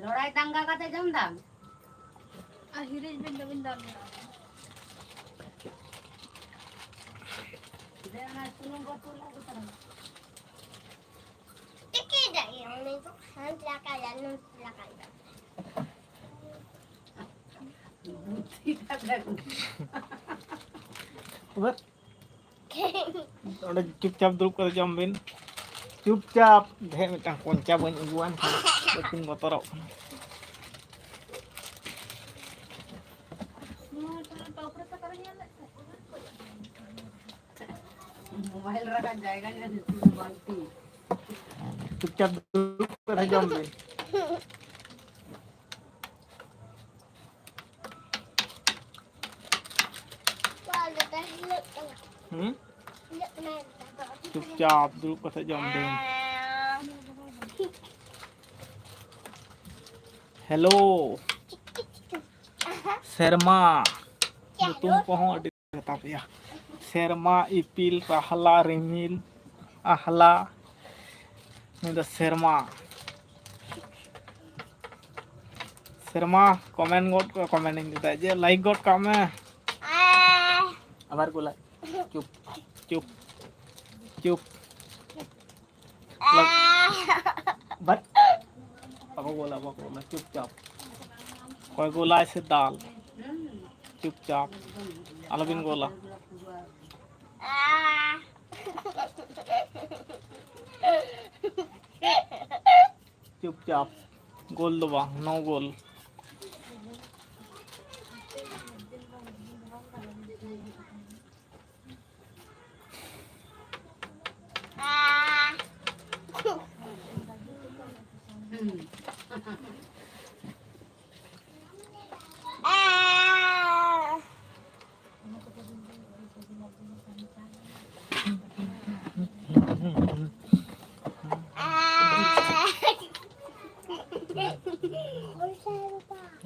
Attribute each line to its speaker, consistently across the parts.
Speaker 1: लड़ाई दंगा करते जमदा
Speaker 2: Akhirnya benda-benda
Speaker 1: देना सुनो बतुलो Batra
Speaker 3: Tidak yang itu silakan silakan.
Speaker 1: बुद्धि का देखो
Speaker 4: बस थोड़ा चुपचाप दुरुप कर जम बिन चुपचाप ढेर मिटा कोंचा बन इगुआन लेकिन बतरो
Speaker 1: मोबाइल रखा जाएगा नहीं बाल्टी
Speaker 4: चुपचाप दुरुप कर जम बिन चुपचाप दुरुप कर जम बिन हेलो शर्मा तुम कहो बता भैया शर्मा इपिल रहला रिमिल आहला नहीं शर्मा शर्मा कमेंट गोट को कमेंटिंग देता है जे लाइक गोट का में आबार को लाइक चुप चुप चुप बट बाबा बोला चुपचाप कोई गोला ऐसे दाल चुपचाप अलबिन गोला चुपचाप गोल दबा नो गोल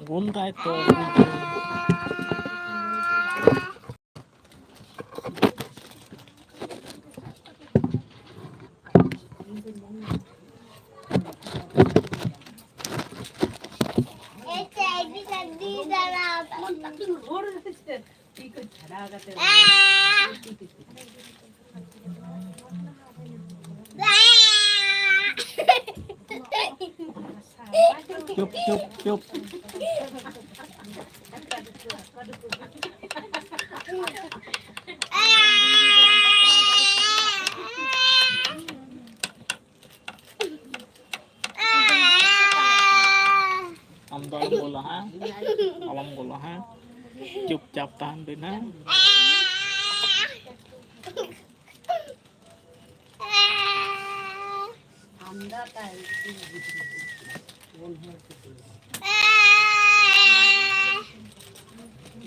Speaker 4: गोल दाय तो चुप चुप चुप Amdal bola ha, alam bola ha, चुपचाप tahan bin ha.
Speaker 1: अंधा का है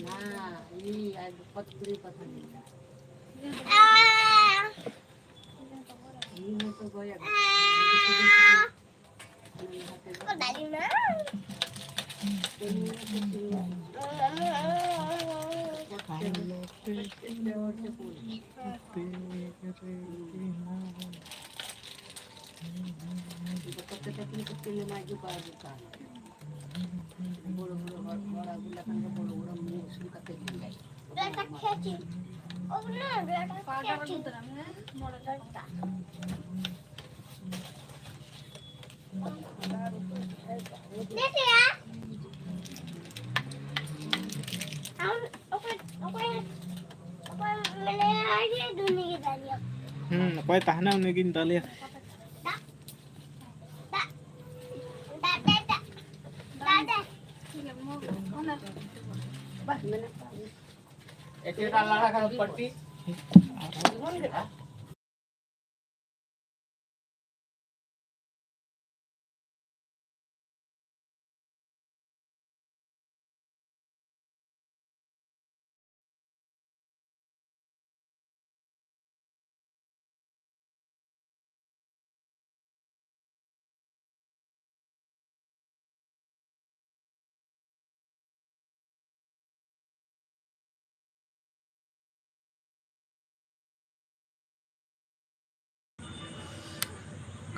Speaker 1: ना ये आज पतली पतली ये तो गया
Speaker 3: Kok dari mana?
Speaker 1: kecil maju ke buka bulu-bulu orang gunakan ke bulu-bulu musuh kecil
Speaker 3: Udah tak kecil. Oh benar, udah tak kecil. Lihat ya. Apa melelahnya dunia kita lihat.
Speaker 4: Apa tahanan lagi kita lihat.
Speaker 1: Itu adalah kalau peti.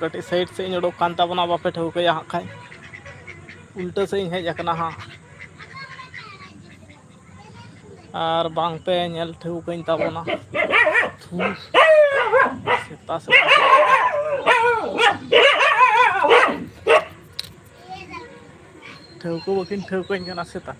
Speaker 4: कटी side से इन उडोक कान ताबना बापे ठौकया हाँ खाई उल्टा से hedge अकना हाँ और बांग पे नेल ठौकइन ताबना सेता सेता ठौको बकिन ठौकइन कना सेता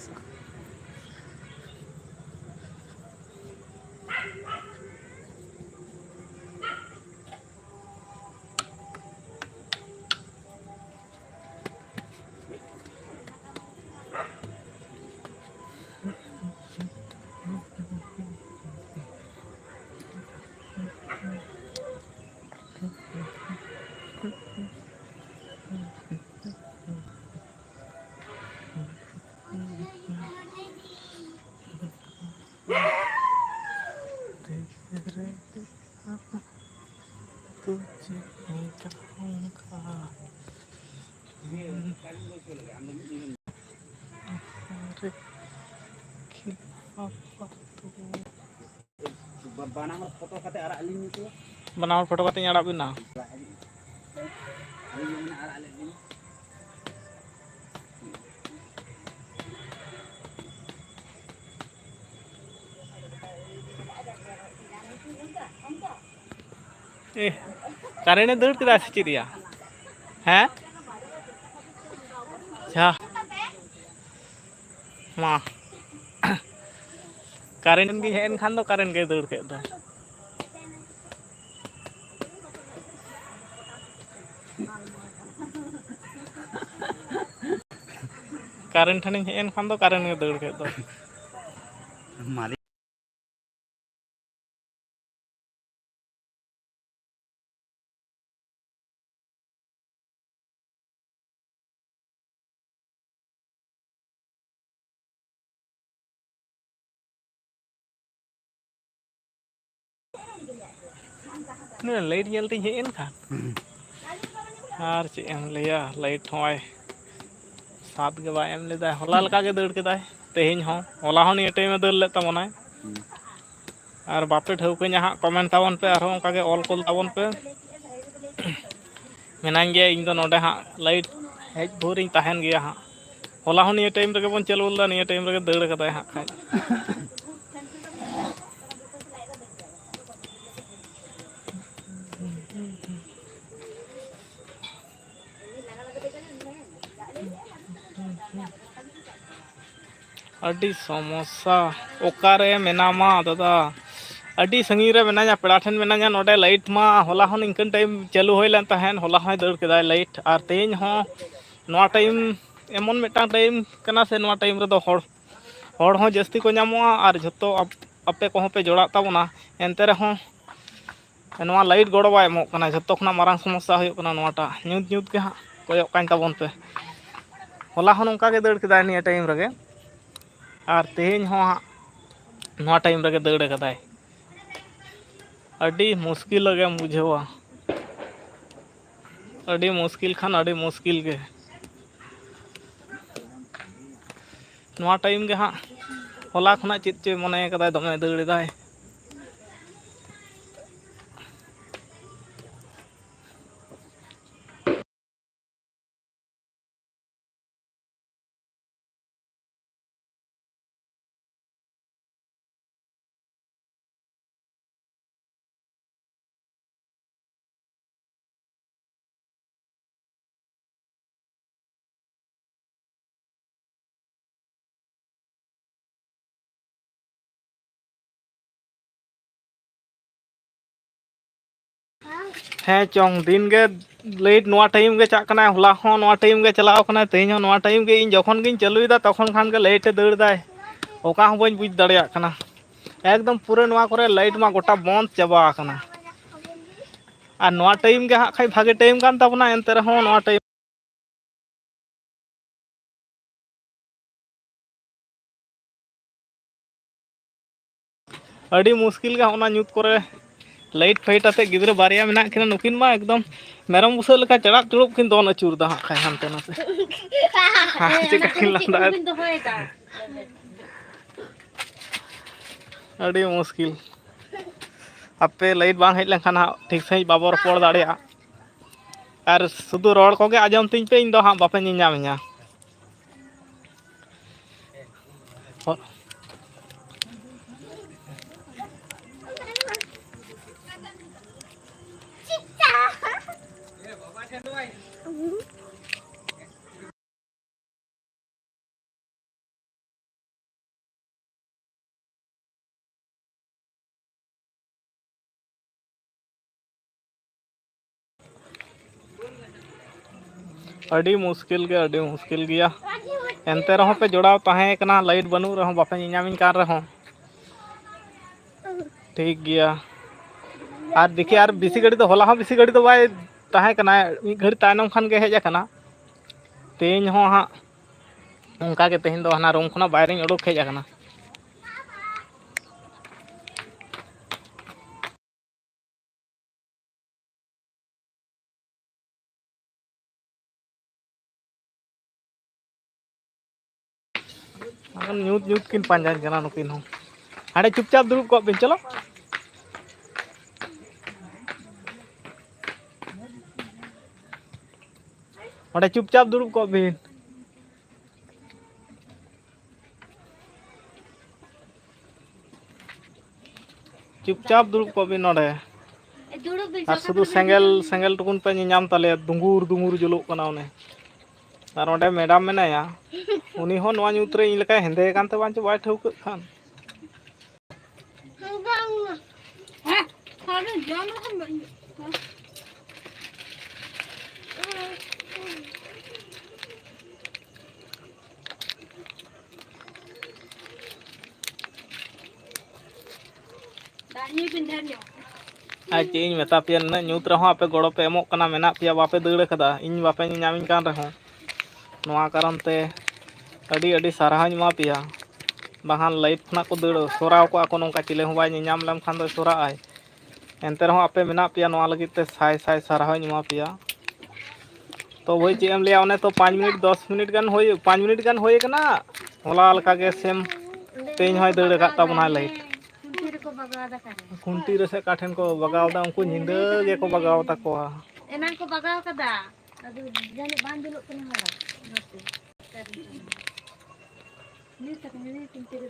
Speaker 5: बनावट photo kate arak lini tu
Speaker 4: बनावट फोटो कते अड़ा बिना
Speaker 5: arak lini
Speaker 4: ए कारेने दौड़ के दास चिरिया हैं अच्छा माँ कारेन की हेन खान दो कारेन के दौड़ के दो कारेन ठाने हेन खान दो कारेन के दौड़ के दो
Speaker 5: मालिक
Speaker 4: लाइट जलती हेन खान और चे एम लिया लाइट होय सात के बाय एम लेदा होला लका के दौड़ के दाय तेहिन हो होला हो नि टाइम दौड़ ले तमनाय और बापे ठौकኛ हाँ कमेंट ताबन पे और उनका के ऑल कोल ताबन पे मेनान गया इन दो नोडे हाँ लाइट हेज भोर इन तहन गया हाँ होला हो नि टाइम रे बन चलू दा नि टाइम रे दौड़ कदाय हाँ खाय अड़ी समस्या ओकारे मेनामा दादा अड़ी संगी रे मेना पेड़ा ठेन मेना नोडे लाइट मा होला हन इनकन टाइम चालू होय लेन तहन होला हय दौड़ केदाय लाइट और तेज हो नोआ टाइम एमन मेटा टाइम कना से नोआ टाइम रे दो हड़ हो जस्ती को नामोआ और झतो अपे को पे जोड़ा ताबना एनते रे हो नोआ लाइट गड़ो बाय एमो कना झतो खना मारांग समस्या होय कना नोआटा न्यूत न्यूत के हाँ कोयक कान ताबन पे होला हन उनका के दौड़ केदाय नि टाइम रे और तेज हो हाँ नोआ टाइम रे दौड़ कदाय अड़ी मुश्किल लगे बुझेवा अड़ी मुश्किल खान अड़ी मुश्किल के नोआ टाइम के हाँ होला खना चेत चे मने कदाय दमे दौड़ दाय हाँ चौंग दिन के लाइट नोआ टाइम के चाकना होला हो नोआ टाइम के चलाव कना तेज हो नोआ टाइम के इन जखन गिन चालुईदा तखन खान के लाइट दौड़ दाय ओका हो बन बुझ दाड़िया कना एकदम पूरे नोआ करे लाइट मा गोटा बंद चाबा कना और नोआ टाइम के हाँ खाई भागे टाइम कान ताबना एनते रे हो नोआ टाइम अड़ी मुश्किल के होना न्यूत करे लाइट फाइट आते गिद्रे बारिया मेना किना नुकिन मा एकदम मेरम बुसा लेका चढ़ा चुड़प किन दोन अचूर दा खाय हानते नाते हां चिका किन लंदा अड़ी मुश्किल आपे लाइट बांग हेज लेखान ठीक सही बाबो रपड़ दाड़िया और शुद्ध रोड को आजम तीन पे इन दो हाँ बापे नीनामिया अड़ी मुश्किल गया एनते रहो पे जोड़ाव तहें कना लाइट बनू रहो बापे नीनामिन कार रहो ठीक गया और देखिए यार बिसी गाड़ी तो होला हाँ बिसी गाड़ी तो बाय तहें कना एक घड़ी तायनम खान के हेज कना तेज हो हाँ उनका के तेहन दो हना रूम खना बाहर उडोक हेज कना न्यूट न्यूट किन पांजा जना नुकिन हो हाड़े चुपचाप दुड़ुब को बिन चलो हाड़े चुपचाप दुड़ुब को बिन चुपचाप दुड़ुब को बिन नोडे और शुद्ध सेंगल टुकुन पे नाम ताले दुंगुर दुंगुर जुलुक कना उन्हें और ओंडे मैडम मेनाया उनी हो नवा ᱧᱩᱛ रे ᱤᱧ ᱞᱮᱠᱟ ᱦᱮᱸᱫᱮ ᱠᱟᱱᱛᱮ ᱵᱟᱝ ᱪᱚ ᱵᱟᱭ ᱴᱷᱟᱹᱣᱠᱟᱹᱜ ᱠᱷᱟᱱ आज ᱪᱮᱫ ᱤᱧ ᱢᱮᱛᱟ ᱯᱮᱭᱟ ᱱᱩᱱᱟᱹᱜ ᱧᱩᱛ ᱨᱮᱦᱚᱸ ᱟᱯᱮ ᱜᱚᱲᱚ ᱯᱮ ᱮᱢᱚᱜ ᱠᱟᱱᱟ ᱢᱮᱱᱟᱜ ᱯᱮᱭᱟ ᱵᱟᱯᱮ ᱫᱟᱹᱲ ᱠᱟᱫᱟ ᱤᱧ ᱵᱟᱯᱮ ᱧᱟᱢᱤᱧ ᱠᱟᱱ ᱨᱮᱦᱚᱸ ᱱᱚᱣᱟ ᱠᱟᱨᱚᱱ ᱛᱮ ᱟᱹᱰᱤ ᱟᱹᱰᱤ ᱥᱟᱨᱦᱟᱣᱤᱧ ᱮᱢᱟ ᱯᱮᱭᱟ ᱵᱟᱝᱠᱷᱟᱱ ᱞᱟᱭᱤᱴ ᱠᱷᱚᱱᱟᱜ ᱠᱚ ᱫᱟᱹᱲ ᱥᱚᱨᱟᱣ ᱠᱚᱜᱼᱟ ᱠᱚ ᱱᱚᱝᱠᱟ ᱪᱤᱞᱤ ᱦᱚᱸ ᱵᱟᱭ ᱧᱮᱧᱟᱢ ᱞᱮᱢᱠᱷᱟᱱ ᱫᱚ ᱥᱚᱨᱟᱜᱼᱟᱭ एनते रहो आपे मेना पिया नवा लगी ते साय साय साराहनी एमा पिया तो वही चेम लिया उन्हें तो 5 मिनट 10 मिनट गान होय 5 मिनट गान होय कना होला लका के सेम तेज होय दड़ का तबना लाइट खुंटी रे से काठन को बगाव दा उनको निंदा गे को बगाव ता को
Speaker 1: एनान को बगाव कदा अदु जाने बांध दिलो कना हरा नी तक ने कुंती रे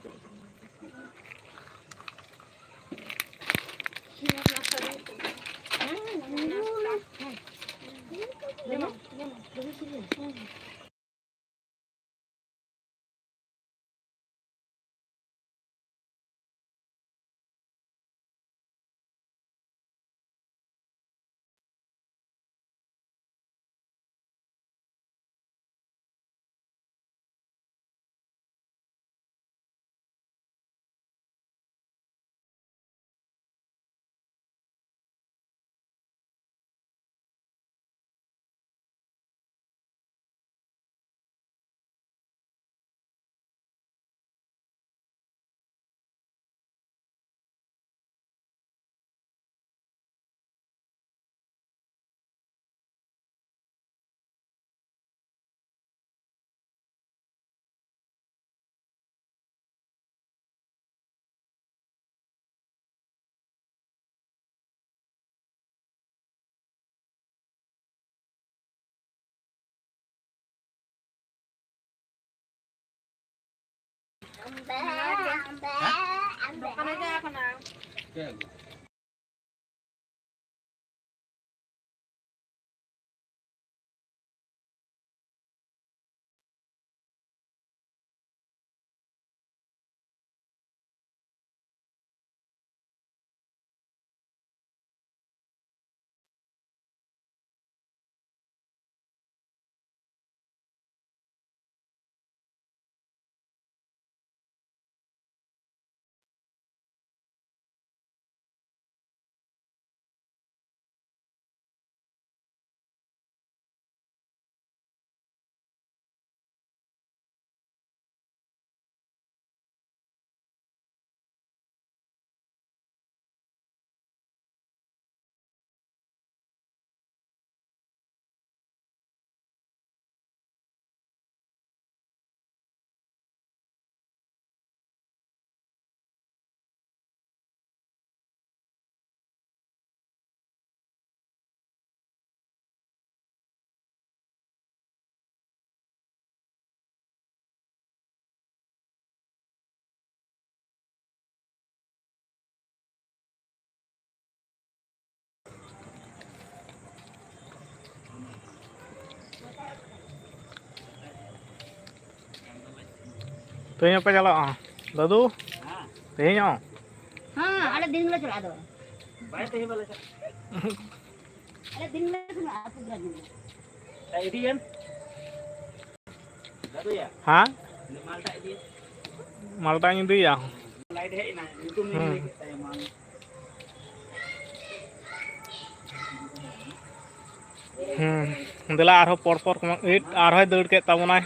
Speaker 4: तेज पे चला दादू
Speaker 5: हाँ
Speaker 4: तेज
Speaker 1: हाँ अरे दिन में चला दो
Speaker 5: बाय ते वाला
Speaker 1: अरे दिन में चला पूरा दिन
Speaker 5: idea Dadu ya
Speaker 4: हाँ
Speaker 5: malta idea
Speaker 4: मालटा दी या
Speaker 5: light hai na YouTube ni saya mau
Speaker 4: दिला आरो पर इट आरो दौड़ के तबना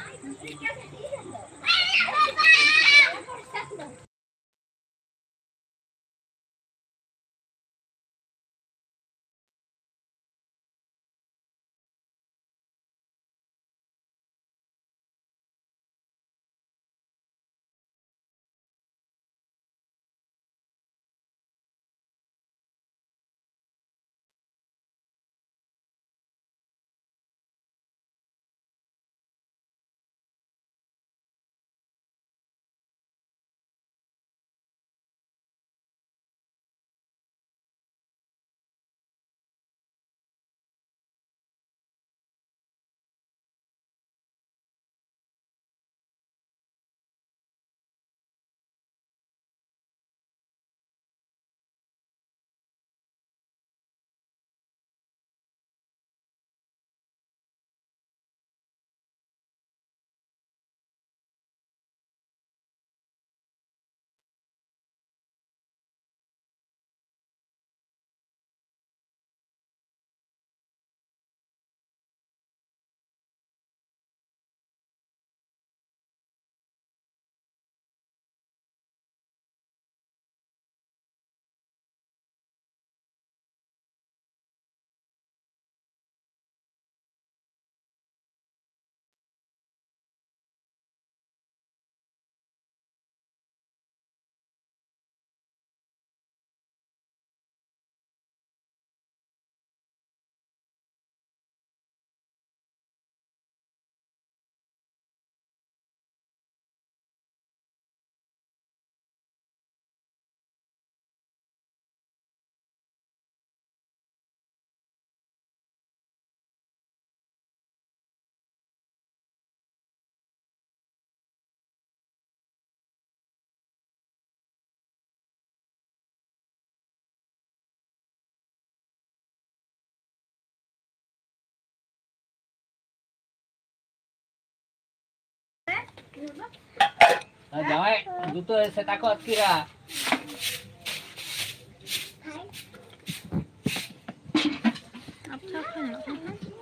Speaker 5: Jawai, itu saya takut kira.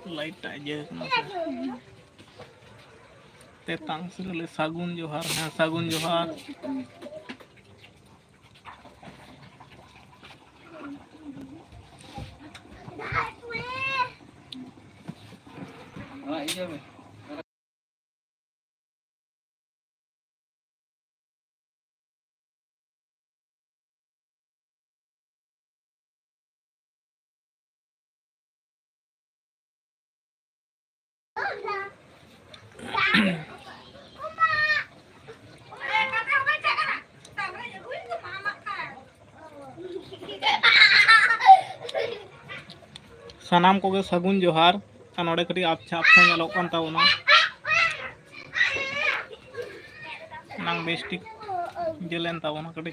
Speaker 4: Light आजे तेतांग से सागुन जोहार हाँ सागुन जोहार
Speaker 5: Iya, Mas.
Speaker 4: सनाम को सगुन जोहार नोड़े कटी आपछा आपछा ñeloग kan tabona nang bestik jelen tabona kati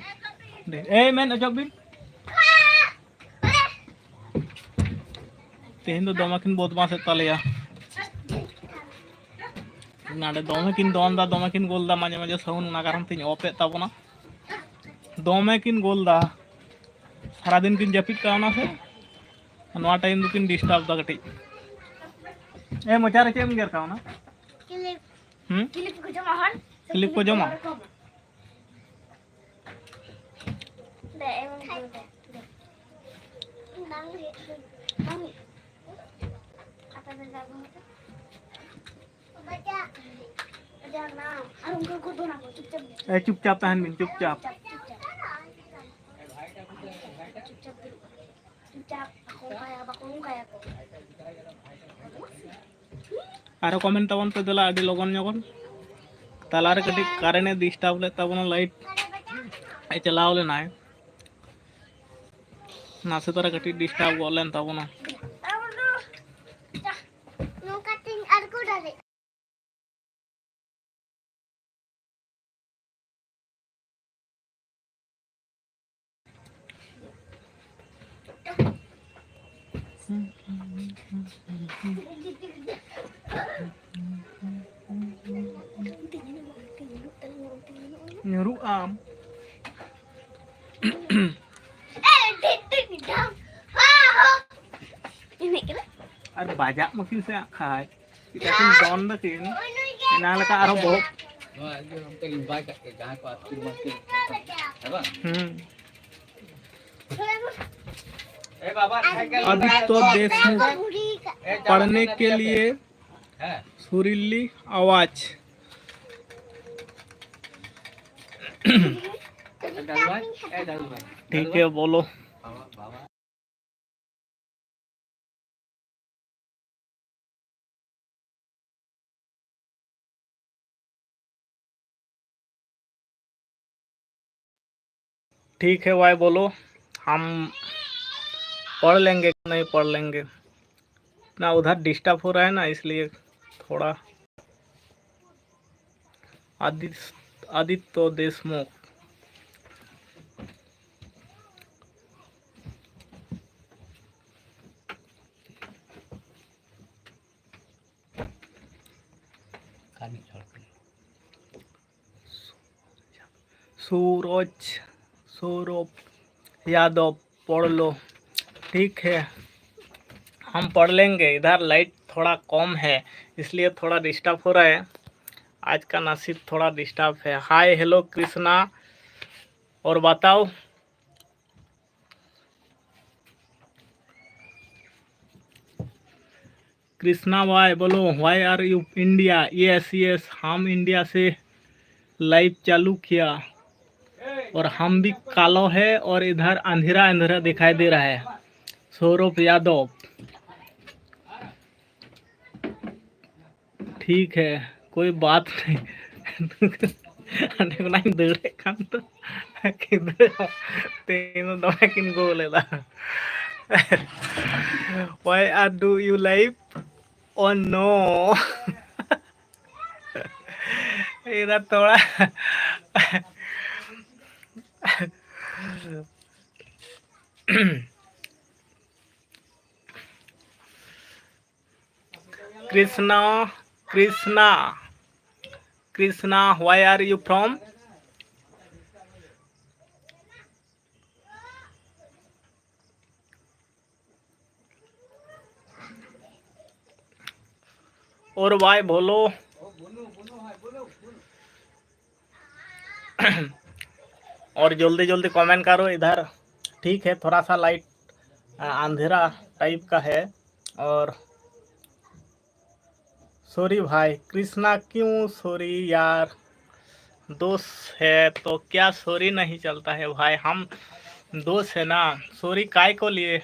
Speaker 4: men ojok bin तेहन दो दमे किन बदमाश तलेया नाडे दमे किन दोनदा दमे किन गोलदा माजे माजे साउंड ना कारण तीन ऑफ ताबना दमे किन गोलदा सारा दिन किन जपित कावना से नवा टाइम दो किन डिस्टर्ब दा कटी ए मचारे चेम गर कावना
Speaker 3: क्लिप को जमा हन
Speaker 4: क्लिप को जमा
Speaker 3: दे एवं दे नांग apa bergabung itu baca jangan harus aku tuh aku cukup
Speaker 4: चुपचाप tahan bin चुपचाप
Speaker 3: cukup aku kayak
Speaker 4: आरो कमेंट तबन पे दला आडी लगन जगन तालारे कटी कारेने डिस्टर्ब ले तबन लाइट आई चलाव ले नाय नासे तरा कटी डिस्टर्ब गोलेन तबन nyuruh am
Speaker 3: Ini kena.
Speaker 4: ada bajak mungkin saya khai kita kan don dah kan nah leka arah bob
Speaker 5: Wah, itu nanti invite kat ke jangan kau atur mati. Apa? बाबा
Speaker 4: आदित्य देशमुख पढ़ने के लिए सुरीली आवाज ठीक है बोलो ठीक है भाई बोलो हम पढ़ लेंगे नहीं पढ़ लेंगे ना उधर डिस्टर्ब हो रहा है ना इसलिए थोड़ा आदित्य देशमुख सूरज सौरभ यादव पढ़ लो ठीक है हम पढ़ लेंगे इधर लाइट थोड़ा कम है इसलिए थोड़ा डिस्टर्ब हो रहा है आज का नसीब थोड़ा डिस्टर्ब है हाय हेलो कृष्णा और बताओ कृष्णा भाई बोलो why are you India yes yes हम इंडिया से लाइव चालू किया और हम भी कालो है और इधर अंधेरा अंधेरा दिखाई दे रहा है सौरभ यादव ठीक है कोई बात नहीं दौड़े kan tuh gitu tino doakin gue lah why do you live oh no इधर थोड़ा Krishna Krishna Krishna why are you from और भाई बोलो और जल्दी जल्दी कमेंट करो इधर ठीक है थोड़ा सा लाइट अंधेरा टाइप का है और सॉरी भाई कृष्णा क्यों सॉरी यार दोस्त है तो क्या सॉरी नहीं चलता है भाई हम दोस्त है ना सॉरी काय को लिए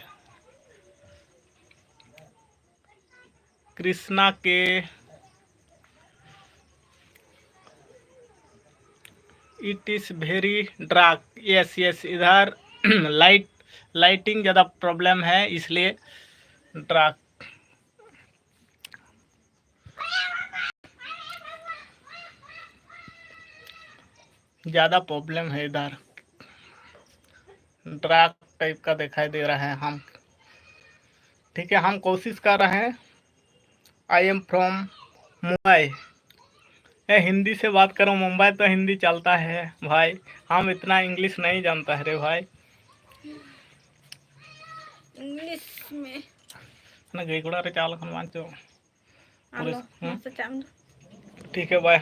Speaker 4: कृष्णा के it is very dark yes yes इधर लाइटिंग ज़्यादा प्रॉब्लम है इसलिए डार्क ज़्यादा प्रॉब्लम है इधर डार्क टाइप का दिखाई दे रहा है हम ठीक है हम कोशिश कर रहे हैं I am from Mumbai Hindi से बात करो मुंबई तो हिंदी चलता है भाई हम इतना इंग्लिश नहीं जानता है रे भाई
Speaker 2: इंग्लिश में
Speaker 4: ना गई गुड़ा रे चाल खन मानचो
Speaker 2: आलो
Speaker 4: ठीक है भाई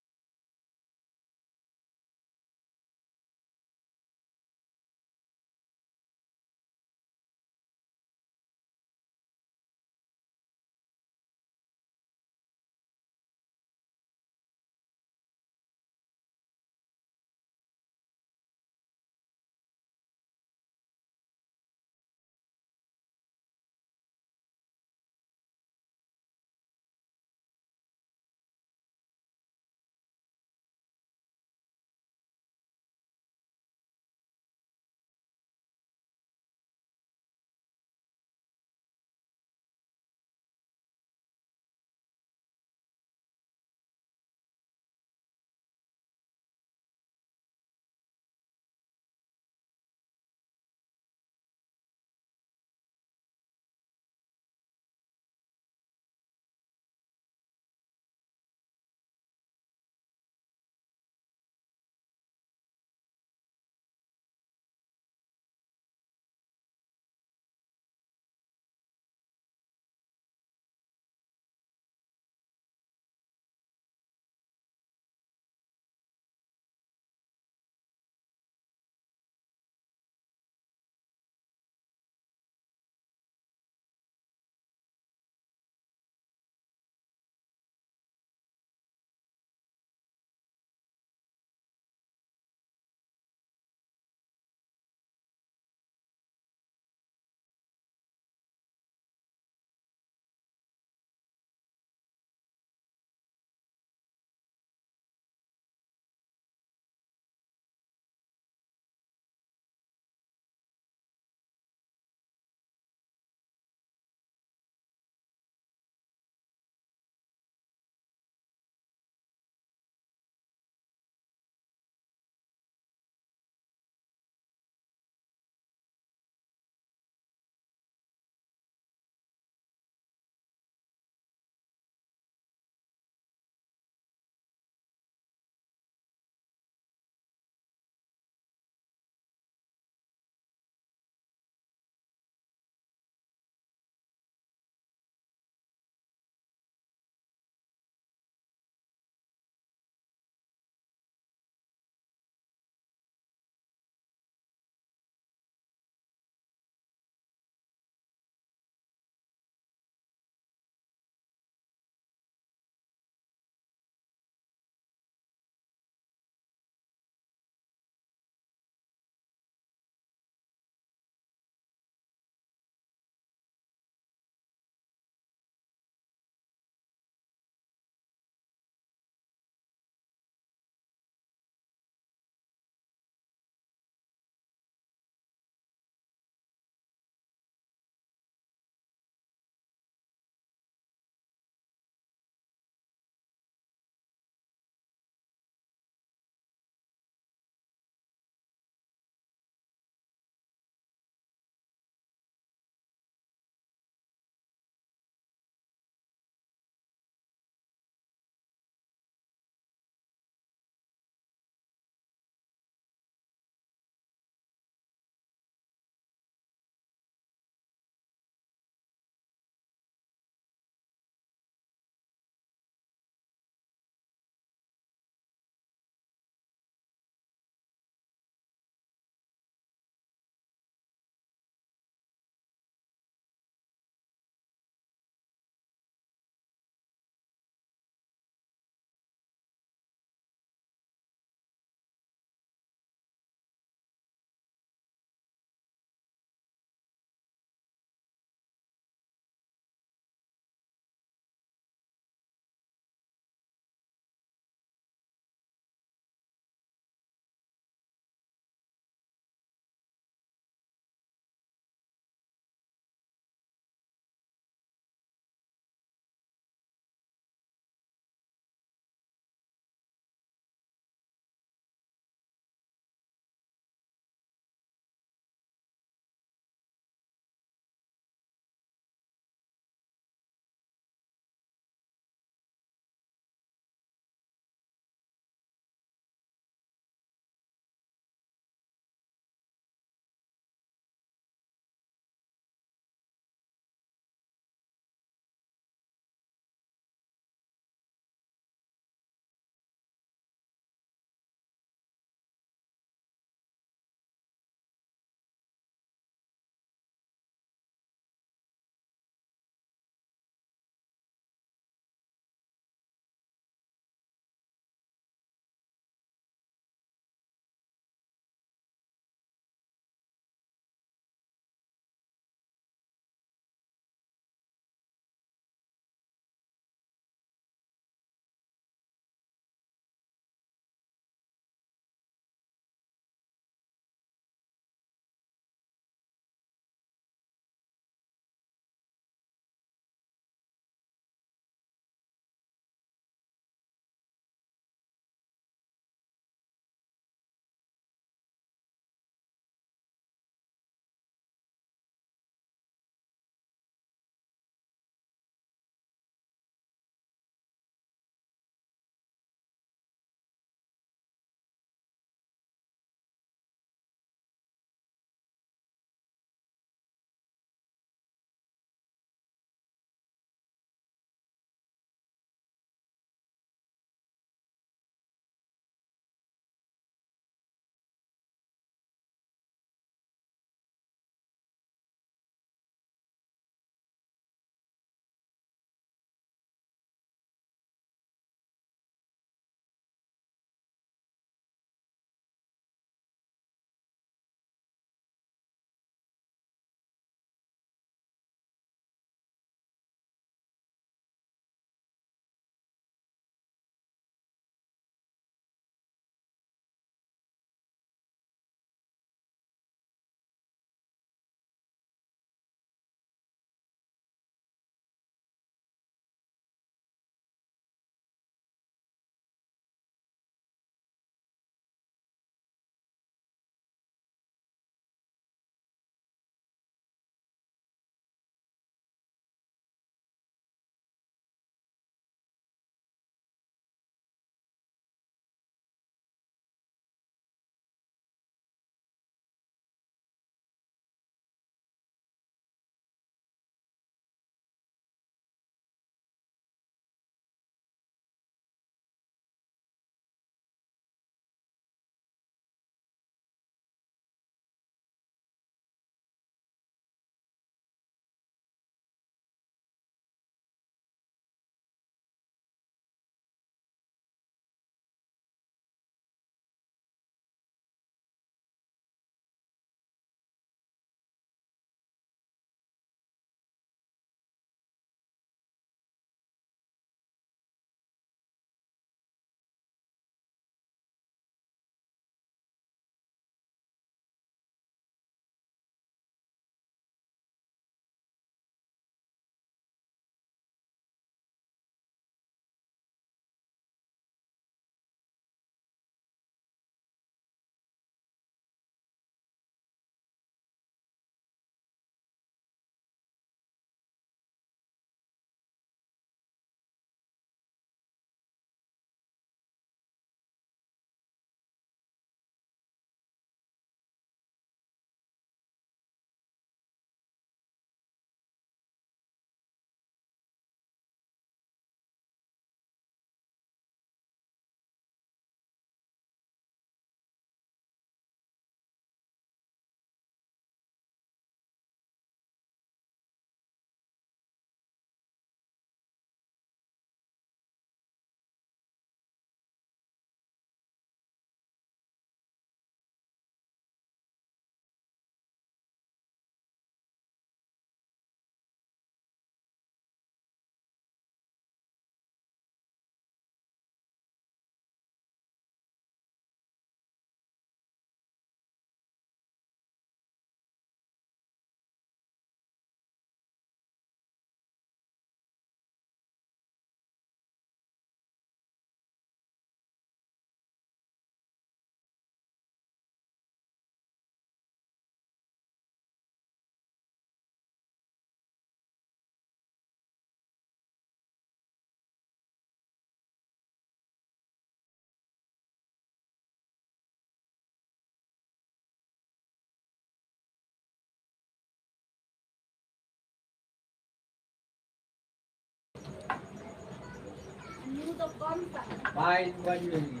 Speaker 5: भाई बाजू होगी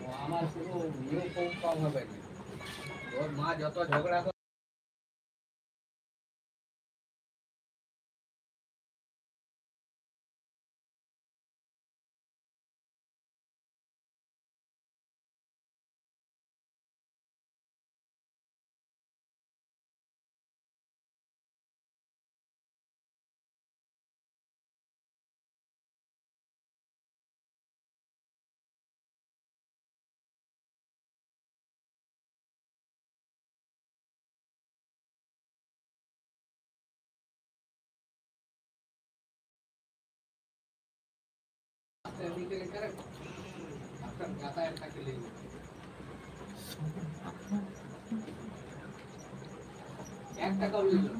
Speaker 5: वो हमार शुरू न्यू कम হবে और मां যত ঝগড়া से निकल कर आपका जाता है तक ले एक টাকা ले लो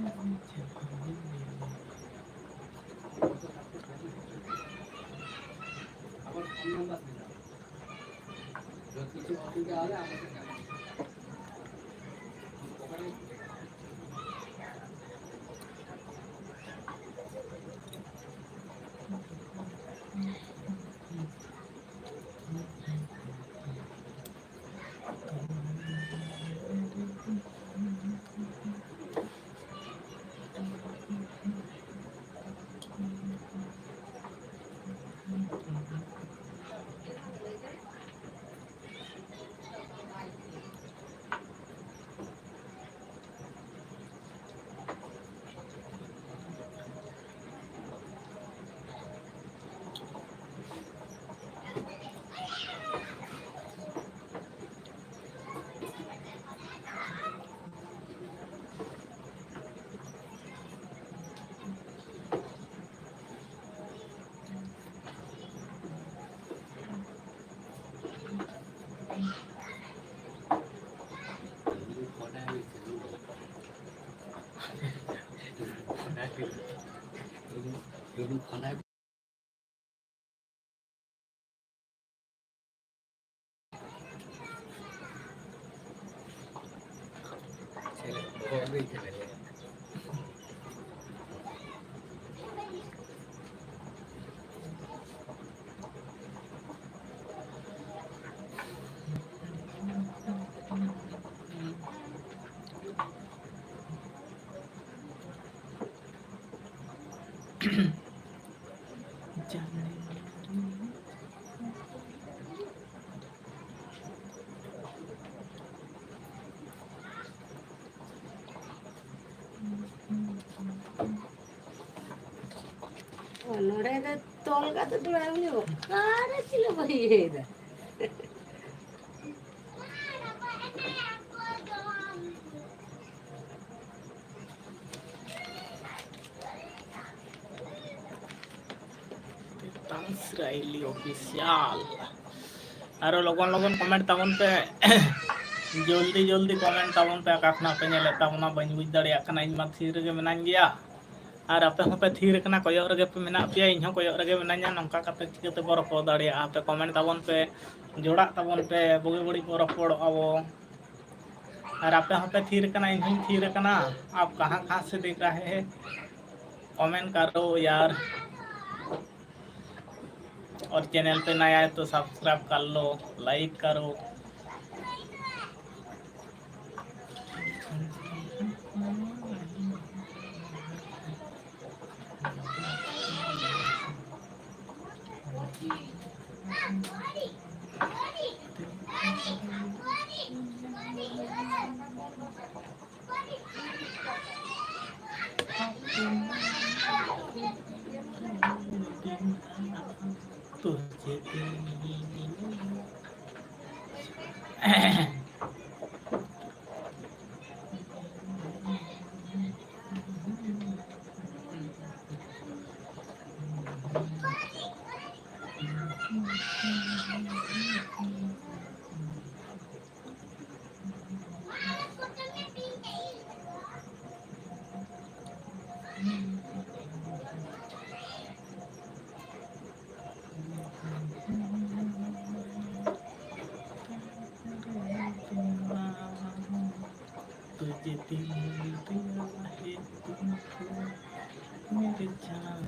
Speaker 5: আবার ফোন নাম্বার দিন যদি কিছু অসুবিধা হলে আমাকে জানাবেন ওখানে dulu खाना चले बहुत ही चले
Speaker 2: नोड़े तोल का तो दुआ नहीं हो कारे चिलो भाई ये इधर
Speaker 4: Israeli official आरो लोगन लोगन कमेंट तावन पे जल्दी जल्दी कमेंट तावन पे काखना पे नेले तावना बन बुझ दाड़िया कना इन मा थीर गे मेनान गया और आपे होपे थीर कना कोयो रगे पे मेना पे इन हो कोयो रगे मेनान्या नंका कते चिकते बरो को दाड़िया आपे कमेंट तावन पे जोड़ा तावन पे बगे बड़ी बरो पड़ आवो और आपे होपे थीर कना इन हूं थीर कना आप कहां से देख रहे हैं कमेंट करो यार और चैनल पे नया है तो सब्सक्राइब कर लो लाइक करो तुझे दिल दिया है तुमको मेरे जान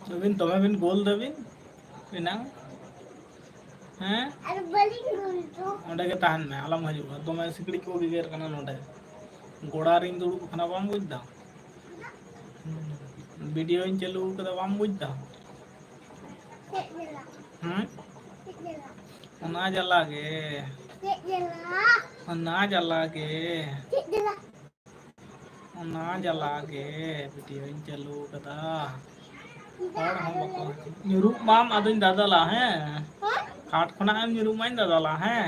Speaker 4: Dovin, tome bin gol Dovin, pinang, हैं?
Speaker 3: अरे बलिंग बोल तो
Speaker 4: ओंडे के ताहन में आलम हजूगा तो मैं सिकड़ी को गिर करना नोडे गोड़ा रिंग दुड़ू खाना बाम बुझदा वीडियो इन चलू कदा बाम बुझदा
Speaker 3: केला
Speaker 4: हैं
Speaker 3: केला
Speaker 4: ओना जला गे
Speaker 3: केला
Speaker 4: ओना जला गे
Speaker 3: केला
Speaker 4: ओना जला गे वीडियो इन चलू कदा और हम बको न्यूरुप माम अदन दादाला हैं खाट खना हम न्यूरुप माइन दादाला हैं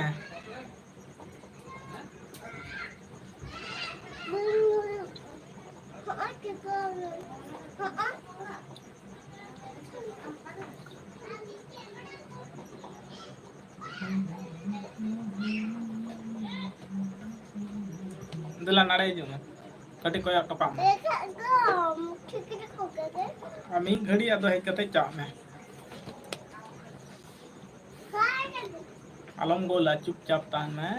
Speaker 3: हाँ के कर हाँ
Speaker 4: दिला नाड़े जो में कटी कोया टपा में
Speaker 3: देखा तो ठीक है हो गए
Speaker 4: अमी घड़ी अदो है कते चा में आलम गोला चुपचाप तान में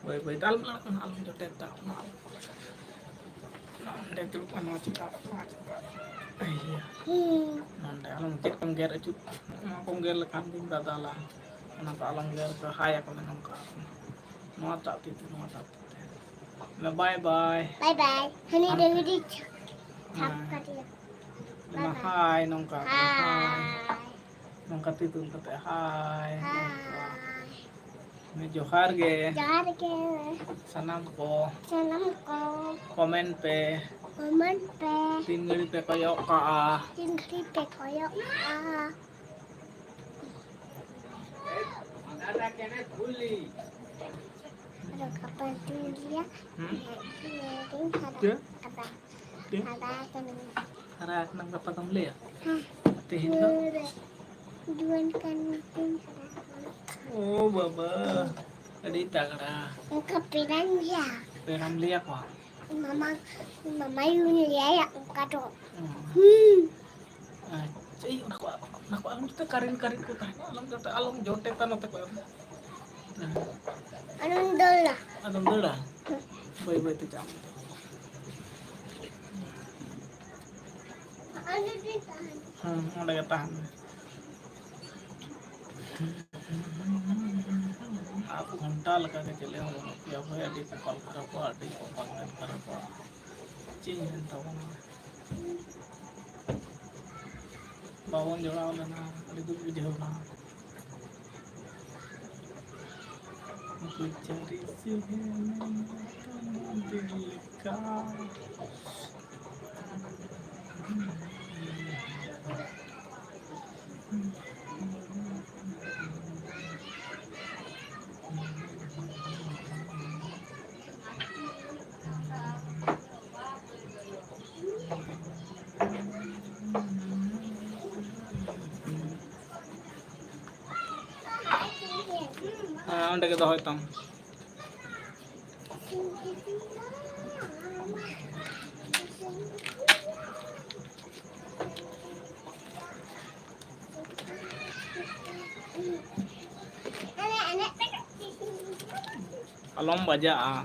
Speaker 4: वही वही दाल आलम जो टेटा नंदे तुल को no चिका iya nanda alam cek pengger acu pengger lekan ting dadala kenapa alam ger ke haya ke menongka mau tak titu bye bye
Speaker 3: bye bye honey David tap dia
Speaker 4: nah hai nongka
Speaker 3: hai
Speaker 4: nongka titu kata hai
Speaker 3: hai
Speaker 4: me johar ge sanam ko komen pe tin ngiri pe koyok ka ada kene fully
Speaker 3: ada kapan dia
Speaker 4: ya
Speaker 3: ada kan
Speaker 4: ara nang kapatang le
Speaker 3: ha
Speaker 4: tihin ka
Speaker 3: duan kan
Speaker 4: ओ बाबा अड़ी तगड़ा
Speaker 3: Engkau pirang ya.
Speaker 4: Perm लिया को
Speaker 3: Mama, mama yun ya engkau tu.
Speaker 4: Cai nak alam kita karin ke tah alam kata alam jote tan otak ko
Speaker 3: Anong dola?
Speaker 4: alam dada baik tu jam
Speaker 3: Ano din tahan?
Speaker 4: ada tahan आप घंटा लगा के चले हो या भाई अड़ी को कॉल करा को अड़ी को कॉल करा को चीज जनता हो बावन जोड़ा वाला ना अड़ी दुख बुझे हो ना बेचारी से दिल का अंडे के दो तम alom baja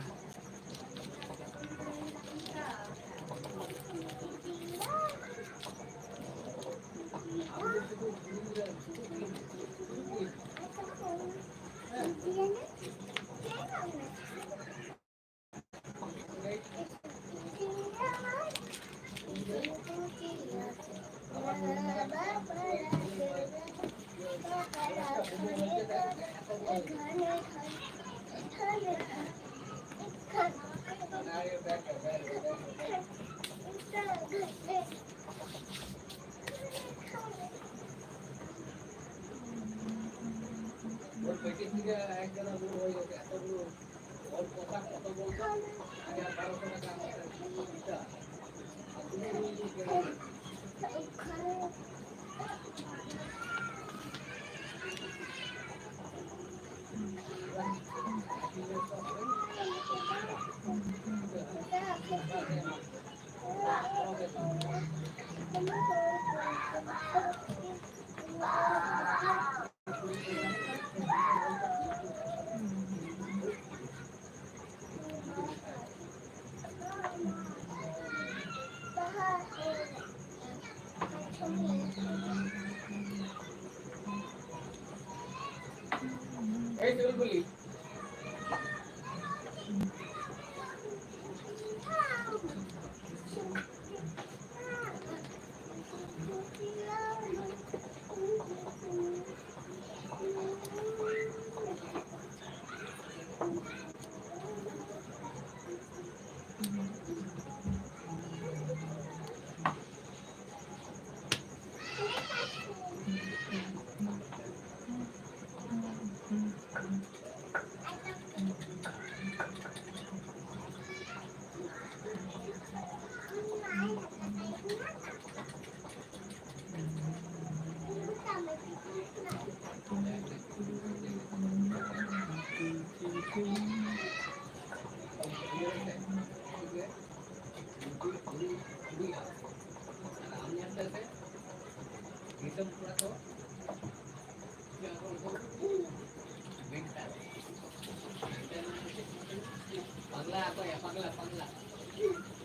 Speaker 5: पगला apa ya pagla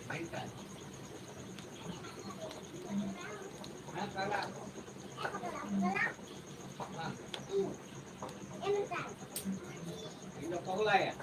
Speaker 5: mainkan pagla ini pagla ya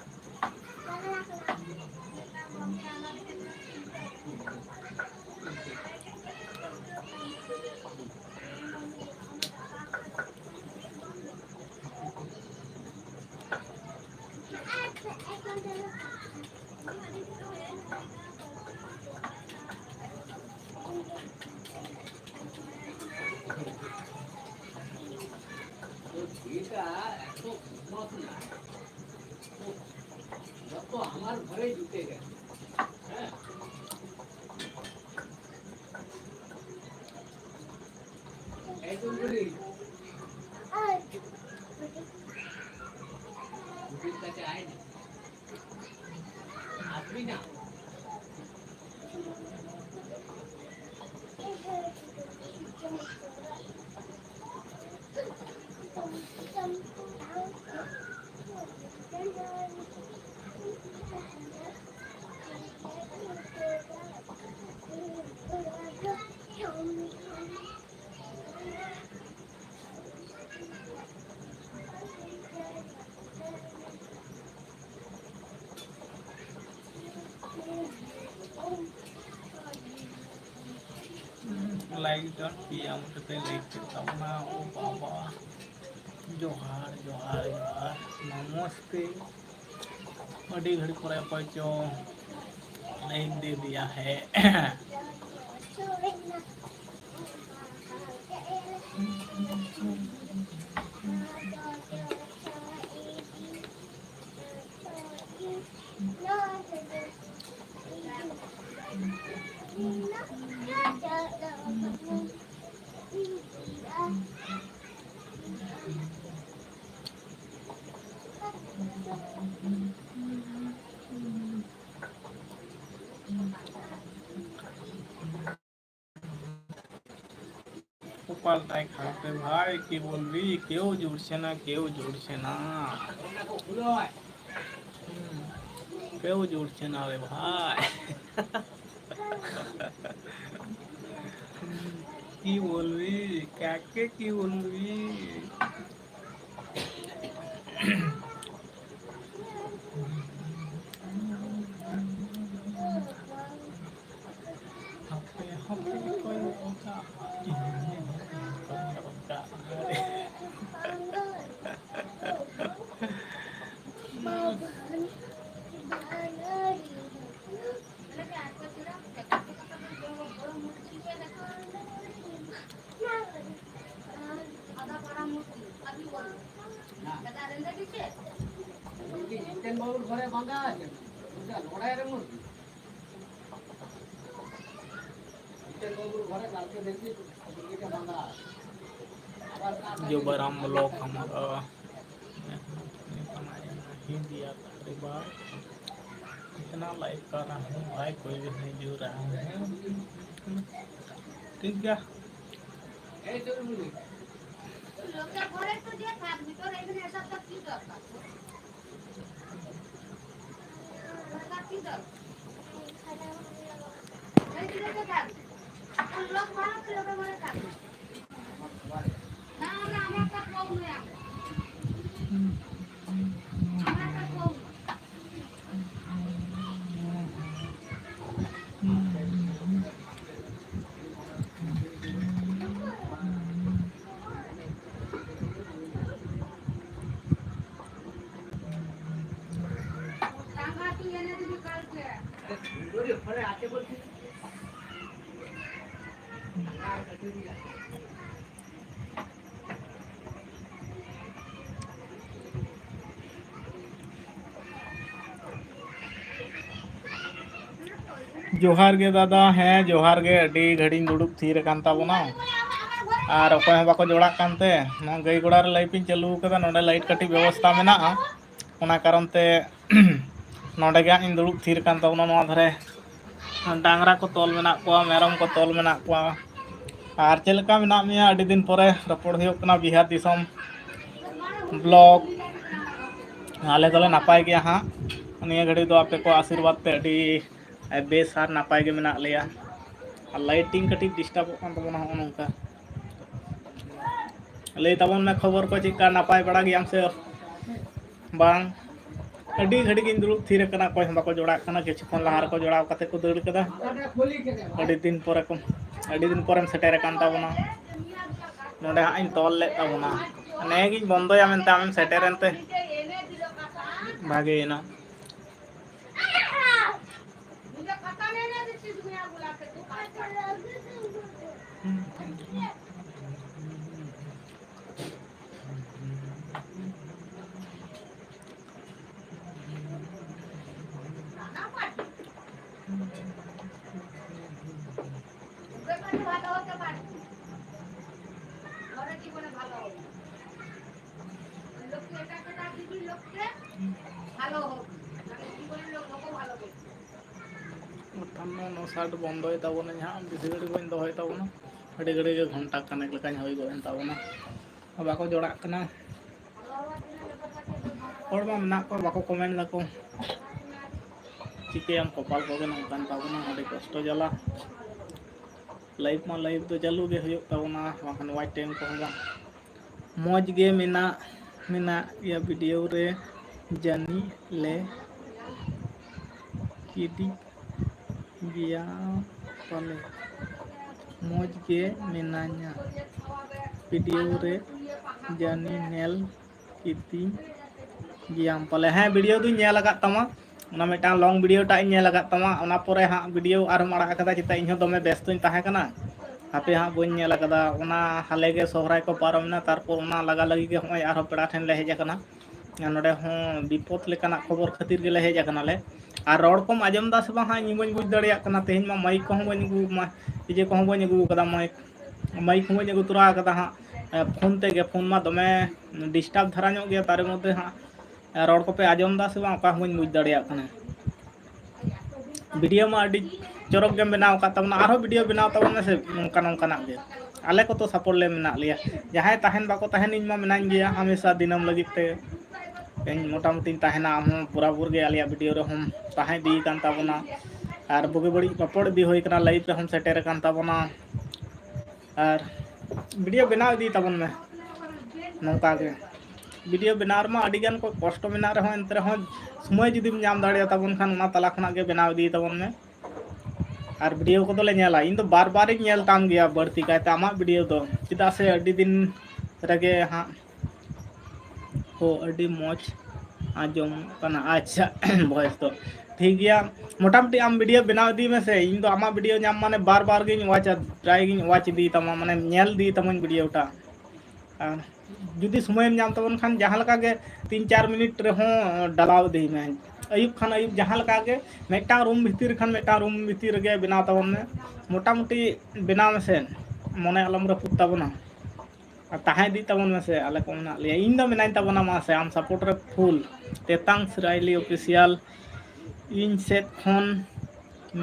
Speaker 5: এটা এত উন্নত না যত আমার ঘরে ঢুকে গেছে হ্যাঁ এই তো বলি
Speaker 4: लाइक डॉट किया मुझे लाइक करता हूँ ना। ओ बाबा जोहार जोहार जोहार नमस्ते। बड़ी घड़ी पर अपाय चो लाइक दे दिया है। পাল্টাই খারাপে ভাই কি বলবি, কেউ জুড়ছে না কেউ জুড়ছে না, কেউ জুড়ছে না রে ভাই। কি বলবি, কাকে কি বলবি। হাপে হাপে কই ওটা
Speaker 5: জিতেন বাবুর ঘরে বাঁধা আছে লড়াইয়ের মুরগি। জিতেন বাবুর ঘরে কালকে দেখি মুরগিটা বাঁধা আছে।
Speaker 4: जो बराम ब्लॉक हमारा बनाया नहीं दिया था बार, इतना लाइक कर रहा हूँ भाई कोई भी नहीं जुड़ रहा है। ठीक है
Speaker 5: এই তোর মুরগি
Speaker 2: লোকের ঘরে তো দিয়ে থাকবি, তোর এখানে এসব তো কি দরকার? দরকার কি দরকার? এই দিকে থাকবি, লোক ভালো তো লোকের ঘরে থাকবি না। আমার একটা কম নয়, আমার একটা কম টাকা তুই এনে দিবি কালকে।
Speaker 5: ঘরে আছে বলছি
Speaker 4: जोहार गे दादा हैं जोहार गे अडी घड़ी दुड़ुब थीर कान ताबोना और अकय हं बाको जोड़ा कानते ना गई गोड़ा रे लाइट इन चालू कदा नोडे लाइट कटी व्यवस्था मेना ओना कारण ते नोडे गे इन दुड़ुब थीर कान ताबोना। नोआ धरे डांगरा को तोल मेना कोआ मेरम को तोल मेना कोआ और चेलका मेना मिया अडी दिन परे रपड़ हुयो कना बिहार दिसम ब्लॉग आले दोले नापाय गया हाँ। निया घड़ी दो आपे को आशीर्वाद ते अडी बेस और नापाय गे मेना लेया और लाइटिंग कटी डिस्टर्ब कान तबोना हो नोंका लई तबन में खबर को चिका नापाय बड़ा गयाम से बांग अडी घड़ी गिन दुरुब थीर कना कोई हम बाको जोड़ा कना किछु खन लहार को जोड़ाव कते को दड़ कदा अडी दिन परे को अडी दिन परेम सेटेर कान ताबोना नोडे हां इन तोल ले ताबोना नेगिन बंदोया मेनते आमेम सेटेरनते भागेना
Speaker 2: मुझे पता नहीं ना जिस चीज में बुला के तू ভালো হতে পারে ঘরে জীবনে ভালো হবে লোককে এটাকে না দিবি লোককে ভালো হোক জীবনের লোক ভালো হবে।
Speaker 4: थानो नो साइड बंद होय ताबोना जहां बिसी घड़ी गोइन दो होय ताबोना अडी घड़ी घंटा कनेक लकान होय गोइन ताबोना बाको जोड़ा कना। hor ma menak ko bako komen dako चिकेम कपाल को नौकान ताबना अभी कष्ट जला लाइफ तो चालू गे हुयो ताबना बाखान वाइट टाइम को मौज गे मेना या वीडियो रे जानी ले किदी गया पाले मौज गे मेनाnya वीडियो रे जानी नेल किदी गया पाले हाँ वीडियो दु नेल लगा तमा ना मिटान लॉन्ग वीडियो टा इन लगा तमा ओना परे हाँ वीडियो आर माड़ा कदा चिता इन दमे व्यस्त ताहे कना हापे हाँ बन नेल कदा ओना हाले गे सोहराय को पारमना तारपर ओना लगा लगी गे होय आरो पेड़ा ठेन ले हेज कना नोडे हों विपद लेकाना खबर खातिर गे ले हेज कना ले आर रोड कोम आजम दा से बा हाँ इन बन बुझ दड़िया कना तेहिन मा माइक को बन गु मा जे को बन गु कदा माइक को बन गु तुरा कदा हाँ फोन ते गे फोन मा दमे डिस्टर्ब धरा ᱧᱚᱜ गया तारे मध्य हाँ रोड को पे आजम दा से बा का बन बुझ दड़िया कना वीडियो मा अडी चरक गे बनाव का तबना आरो वीडियो बनाव तबना से नोंका नोंकाना गे आले को तो सपोर्ट ले मेना लिया जहां तहन बाको तहन इन मा मेनाñ गया हमेशा दिनम लगित ते इन मोटामुटी तहना हम पूरा पूर गे आलिया वीडियो रे हम तहां दी कान तबना आर बगे बड़ी पपड़ दी होई कना लाइव रे हम सेटेर कान तबना आर वीडियो बनाव दी तबन में नोंका गे वीडियो बनार मा अडी गान को कष्ट मेना रे हो एंते रे हो समय जुदी नाम दाड़िया तबन खान ना तला खना गे बनाव दी तबन में और वीडियो को तो ले नेला इन तो बार बार नेल ताम गया बढ़ती कायते आमा वीडियो तो चिदा से अडी दिन रगे हाँ हो अडी मौज आजम कना अच्छा वॉइस तो ठीक गया मोटामुटी आम वीडियो बनाव दी में से इन तो आमा वीडियो नाम माने बार बार गे वाच ट्राई गे वाच दी तमा माने नेल दी तमन वीडियो टा जुदी समय नाम तबन खान जहां लका गे 3-4 मिनट रे हो डलाव दी में अयुब खान अयुब जहां लका गे मेटा रूम भीतर खान मेटा रूम भीतर गे बनाव तबन में मोटामुटी बनाव में से मने अलम रे पुत तबना ताहे दी तबन में से आले को मना लिया इन द मेनाñ तबना मा से आम सपोर्ट रे फुल तेतांग सराइली ऑफिशियल इन सेट खन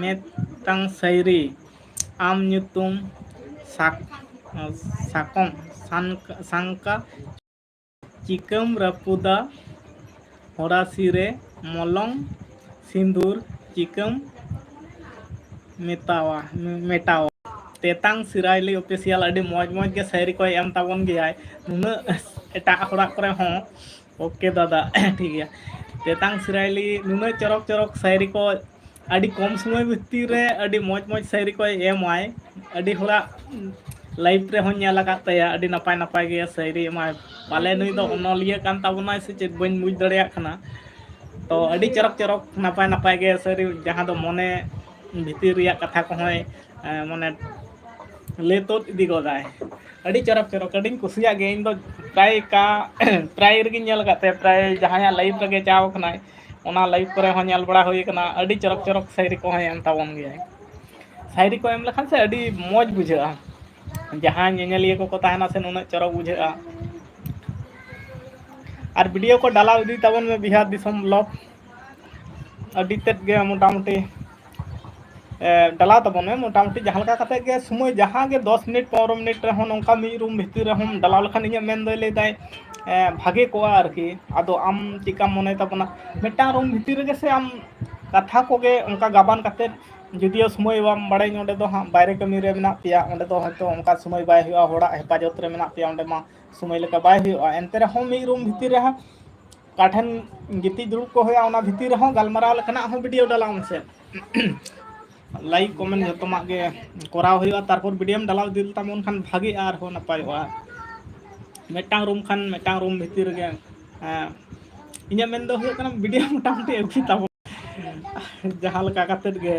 Speaker 4: मेतांग सैरी आम nyutum साकम सांका चिकम रपुदा होरासिरे मलंग सिंदूर चिकम मेटावा तेतांग सिराइली ऑफिशियल अडी मौज मौज के सैरी को एम ताबन गया नुना एटा हड़ा करे हो ओके दादा ठीक है तेतांग सिराइली नुना चरक चरक सैरी को अडी कम समय भीतर रे अडी मौज मौज सैरी को एम आय अडी हड़ा लाइव रे हो नेल लगा तया अडी नपाय नपाय गे सैरी माय पाले नुई दो अनलिया कान ताबना से चेक बन बुझ दड़िया खाना तो अडी चरक चरक नपाय नपाय गे सैरी जहां दो मने भीतर रिया कथा को होय माने ले तो इदी गोदाय अडी चरक चरक अडी कुसिया गे इन दो प्राय रे नेल गाते प्राय जहां लाइव रे चाव खनाय ओना लाइव करे हो नेल बड़ा होय कना अडी चरक चरक सैरी को होय एम ताबन गे सैरी को एम लखन से अडी मौज बुझा जहां नेलिया को ताहना से नुना चरक बुझा और वीडियो को डाला दी तबन में बिहार दिसम ब्लॉग अडी तेत गे मोटामुटी डाला तबन में मोटामुटी जहां लका कते गे समय जहां गे 10 मिनट 15 मिनट रे हो नोंका मी रूम भीतर हम डाला लखन इया मेन दो ले दाय भागे को आरकी आदो आम चिका मने तबना मेटा रूम भीतर गे से आम कथा को गे उनका गाबान कते जुदियो समय बाम बड़ाई नोडे दो हाँ बाहरे कमी रे मेना पिया ओंडे दो हयतो उनका समय बाय हुआ होड़ा हेफाजत रे मेना पिया ओंडे मा समय लेका बाय हुआ एंते रे हम मी रूम भीतर रे काठन गिती दुड़ुब को होया ओना भीतर रे हो गलमराव लखना हो वीडियो डालाम से लाइक कमेंट जतमा गे कराव हुआ तारपर वीडियो डालाव दिल तमन खान भागी आर हो नपाय हुआ मेटांग रूम खान मेटांग रूम भीतर गे इnya मेन दो हुआ कना वीडियो मोटामुटी अखि ताबो जहां लका कते गे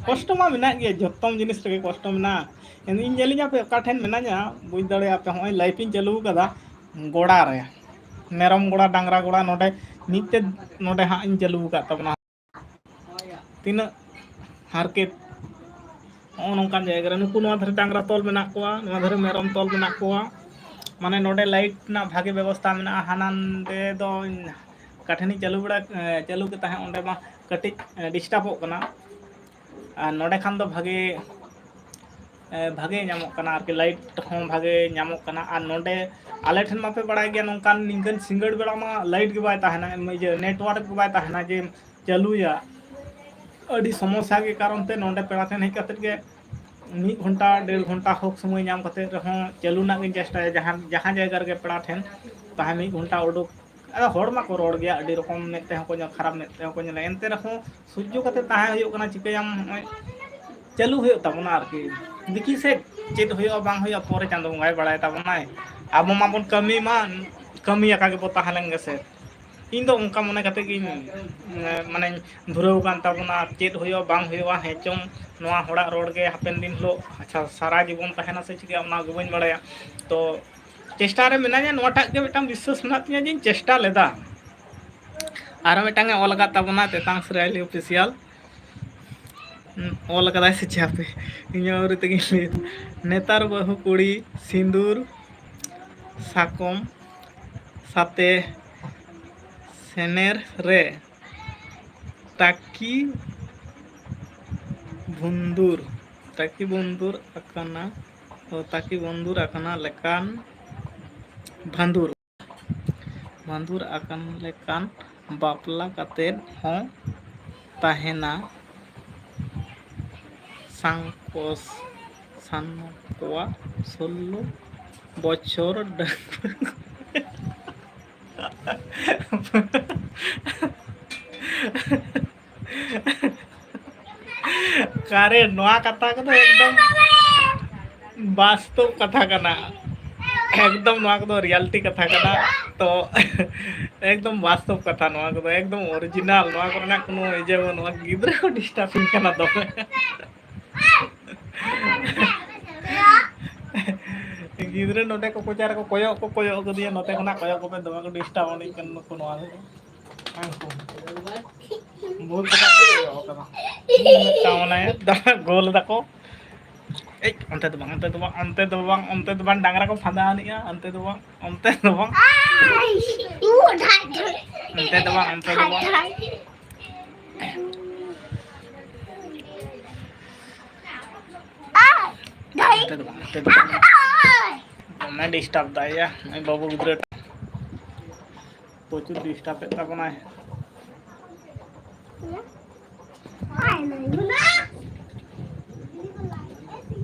Speaker 4: कष्ट मा मेना गे जतम जिनिस रे कष्ट मेना इन जेलिया पे का ठेन मेना냐 बुझ दड़े पे होय लाइफ इन चालू कदा गोड़ा रे मेरम गोड़ा डांगरा गोड़ा नोडे नीते नोडे हा इन चालू का तबना तीना हारकेट नोंकान जायगा रे नुकु नोआ धरे डांगरा तोल मेना कोआ नोआ धरे मेरम तोल मेना कोआ माने नोडे लाइट ना भागे व्यवस्था मेना हानांदे दो काठनी चालू बड़ा चालू के ताहे ओंडे मा कटिक डिस्टर्ब हो कना नोडे खान दो भागे भागे ᱧᱟᱢᱚᱜ ᱠᱟᱱᱟ ᱟᱨᱠᱤ ᱞᱟᱭᱤᱴ ᱦᱚᱸ ᱵᱷᱟगे ᱧᱟᱢᱚᱜ ᱠᱟᱱᱟ ᱟᱨ ᱱᱚᱰᱮ ᱟᱞᱮ ᱴᱷᱮᱱ ᱢᱟᱯᱮ ᱵᱟᱲᱟᱭ ᱜᱮᱭᱟ ᱱᱚᱝᱠᱟन ᱱᱤᱝᱠᱟᱹᱱ ᱥᱤᱸᱜᱟᱹᱲ ᱵᱮᱲᱟ ᱢᱟ ᱞᱟᱭᱤट ᱜᱮ ᱵᱟᱭ ᱛᱟᱦᱮᱱᱟ ᱤᱭᱟᱹ ᱱᱮᱴᱣᱟᱨᱠ ᱜᱮ ᱵᱟᱭ ᱛᱟᱦᱮᱱᱟ ᱡᱮ ᱪᱟᱹᱞᱩᱭᱟ ᱟᱹᱰᱤ ᱥᱚᱢᱚᱥᱥᱟ ᱜᱮ ᱠᱟᱨᱚᱱ ᱛᱮ ᱱᱚᱰᱮ ᱯᱮᱲᱟ ᱴᱷᱮᱱ ᱦᱮᱡ ᱠᱟᱛᱮ ᱜᱮ 1 घंटा 1.5 घंटा होक समय नाम करते रहो चालू ना गिन चेष्टा जहां जहां जगह रे पेड़ा ठेन ताहे 1 घंटा उडुक अरे हड़ मा को रोड गया अडी रकम मेते को खराब मेते को एनते रहो सुजो कते ताहे हुयो कना चिकयाम चालू हुयो तबना आरकी दिकी से चेत हुयो बांग हुयो पोरे चांदो गाय बड़ाय तबनाय अब माबन कमी मा कमी आका के बोता हलेंगे से इन दो उनका मने कते कि माने धुरव कान तबना चेत हुयो बांग हुयो हेचों नोआ होड़ा रोड के हापेन दिन लो अच्छा सारा जीवन तहना से चिके ओना गबन बड़ाया तो चेष्टा रे मेना नोटा के मिटाम विश्वास मेना तिया जिन चेष्टा लेदा आरो मिटांगे ओलगा तबना तेतांग सराइली ऑफिशियल ओल कदाय से चापे इᱧ तगी नेतार बहु कुड़ी सिंदूर साकम साते सेनेर रे ताकी बंदूर akana ताकी बंदूर akana लेकान भांदूर akan लेकान बापला कातेन हों ताहेना सांकोस सानकोआ 16 बछर कारे नोआ कथा को एकदम वास्तव कथा कना एकदम नोआ को रियलिटी कथा कना तो एकदम वास्तव कथा नोआ को एकदम ओरिजिनल नोआ को ना कोनो जे नोआ गिद्रा को डिस्टर्बिंग कना दो गिद्रा नोटे को कोचार को कोयो को दिया नोटे को ना कोयो को पे दवा को डिस्टर्ब नहीं करनो को नोआ बहुत कथा कोयो कना तावना दवा गोल दको ए अंते तो बang डांगरा को फादा आनिया अंते तो बang अंते तो बang मैं डिस्टर्ब दाया मैं बाबू गुजरे प्रचुर डिस्टर्ब है